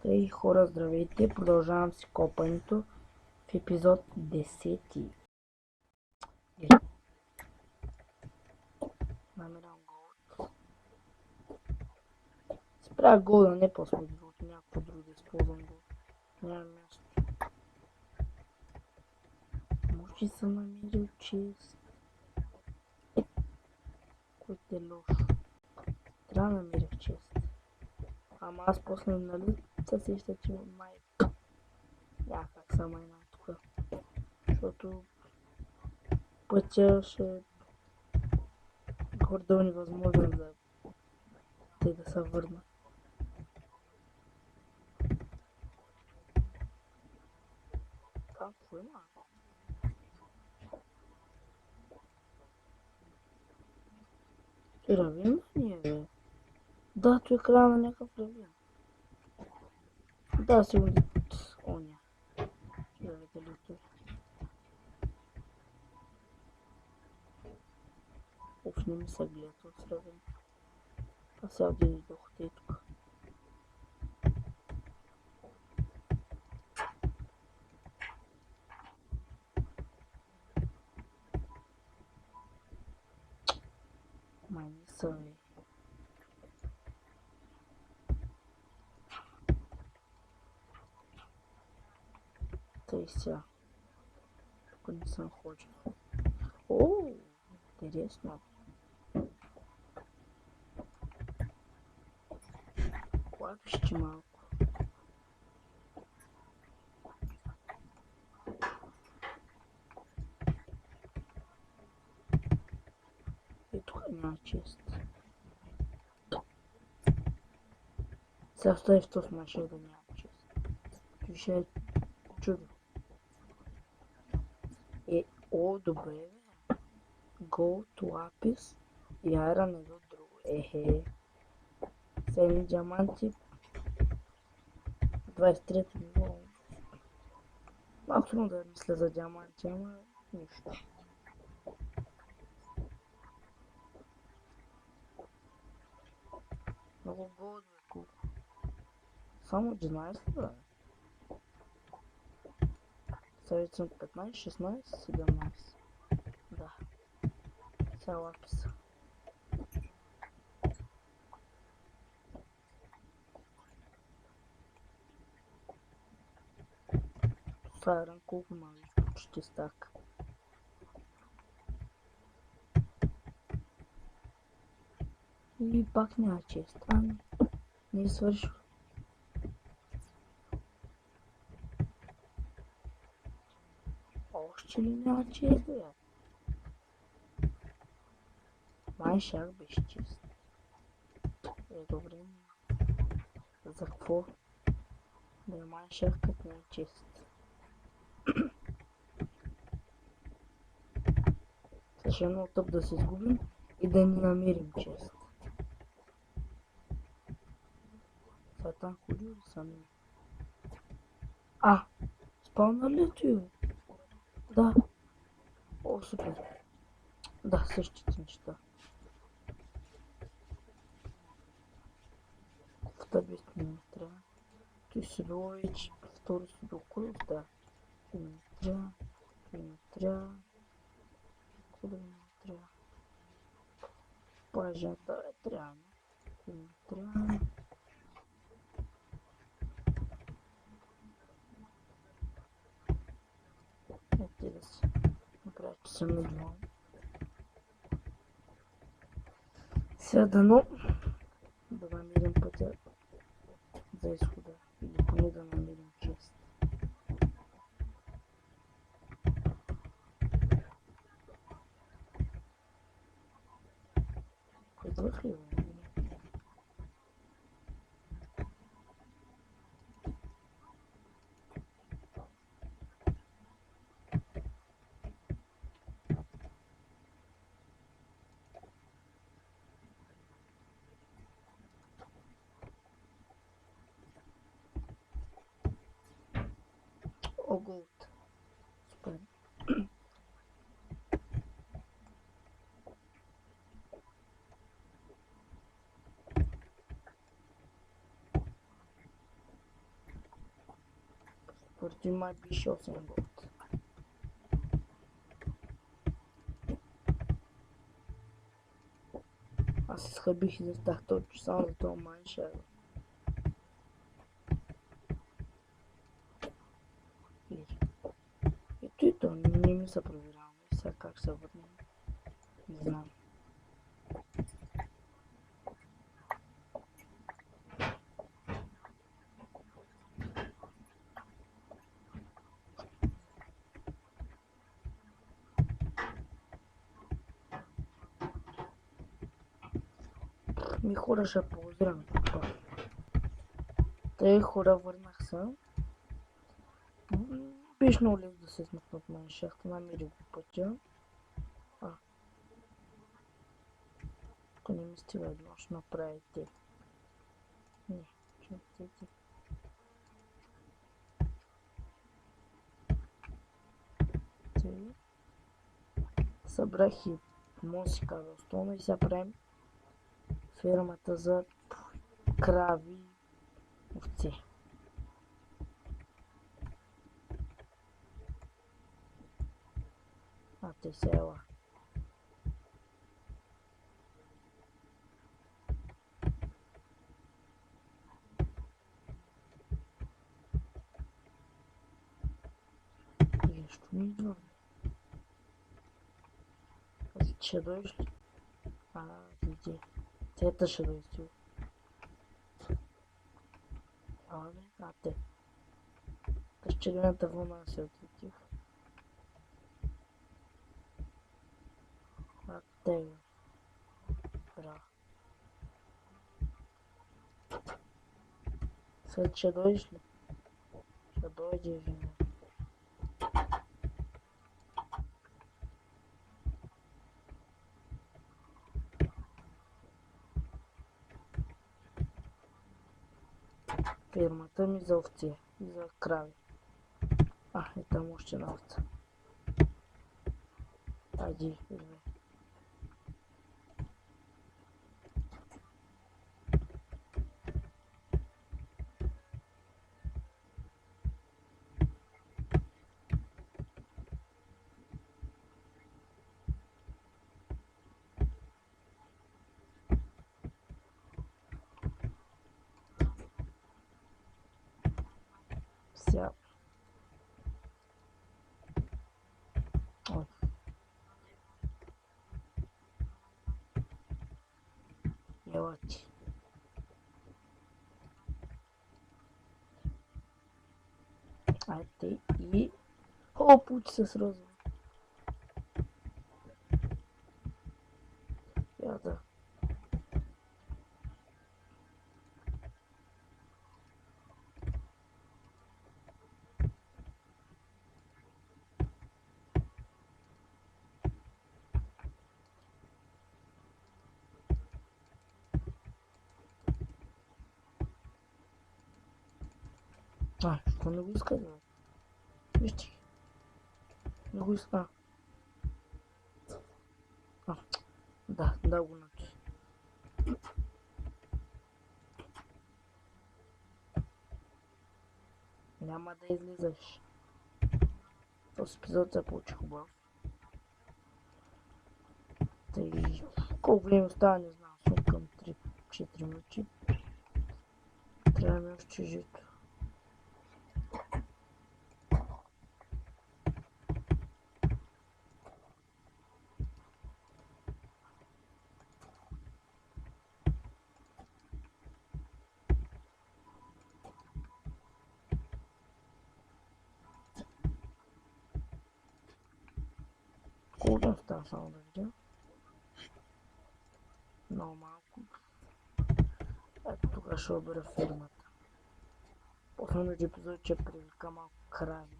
Ей, хора, здравейте! Продължавам си копането в епизод 10. Намерям гол. Спря гол да не после от някакво друго да използвам гол. Няма място. Може съм намерил чест. Което е лошо. Трябва да намерих чест. Ама аз после нали се сеща, че май... как са майна тук. Защото пътя ще е гордо невъзможно за те да се върнат. Това какво има? Равин ли е, бе? Да, той е края на някакъв равин. Да, сигурно от оня. Да, дали той. Уф, не ми се гледа от равин. А сега отиде до хотей тук. Май не са, бе. Тъй сега. Тук не съм ходил. О, интересно. Клапище малко. И тук няма чест. Сега стои в този машин да няма чест. Това ще е чудо. О, добре, бе. Gold, лапис и iron едно друго. Ехе. Седни диаманти. 23 ниво. Малко трудно да мисля за диаманти, ама нищо. Много голд, бе, колко. Само 11, бе. Сега съм 15, 16, 17. Да. Сега лаписа. Сайран колко ма виж, почти стак. И пак няма чест. Ами, не е свършил. Още ли няма чест, бе? Май шах беше чест. Добре. За какво? Да май шах като не е чест. Също е много тъп да се изгубим и да не намерим чест. Сега там ходи ли съм? Спална ли ти, бе? Да. О, супер. Да, същите неща. Кофта без ми трябва. Той си било вече второ си било кой да. Той ми трябва. Той ми трябва. Какво да ми трябва? Плажата е трябва. Той ми трябва. Ето да си направя, че съм идвал. Сега дано да намерим пътя за изхода или поне да намерим чест. Идвах ли, бе? О, голд. Супер. Според май пише 8 голд. Аз изхъбих и заставах точно само за това майншер. Ето и то, не ми се проверяваме. Сега как се върнем? Не знам. Ми хора ще ползвам тук. Те хора върнах се. Беше много лесно да се смъкна от мен шахта, намерих го пътя. Ако не ми стига едно, ще направите. Не, чакайте. Събрах и моси казалстона и сега правим фермата за крави и овце. А те села. И нещо ми идва. Кази, че ще дойдеш ли? Иди. Тета ще дойде. Те. През червената вълна се отлетих. Те. Браво. След ще дойдеш ли? Ще дойде вина. Фермата ми за овце и за крави. И там още една овца. Айди, идвай. Сега. Ой. Ела ти. Айде и... О, пути се срозва. Да. Що не го иска, бе? Вижте. Не го иска. Да го научи. Няма да излизаш. Този епизод се получи хубав. Тъй... Колко време остава, не знам. Съм към 3-4 минути. Трябва да ми още жито. Колко остава само да видя? Много малко. Ето тогава ще обера фирмата. Последното епизод ще привика малко крави.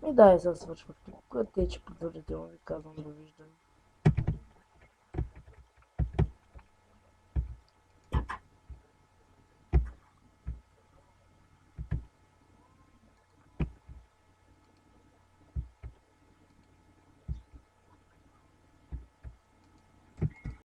И да, и се свършва тук. Те, че продължително ви казвам довиждане.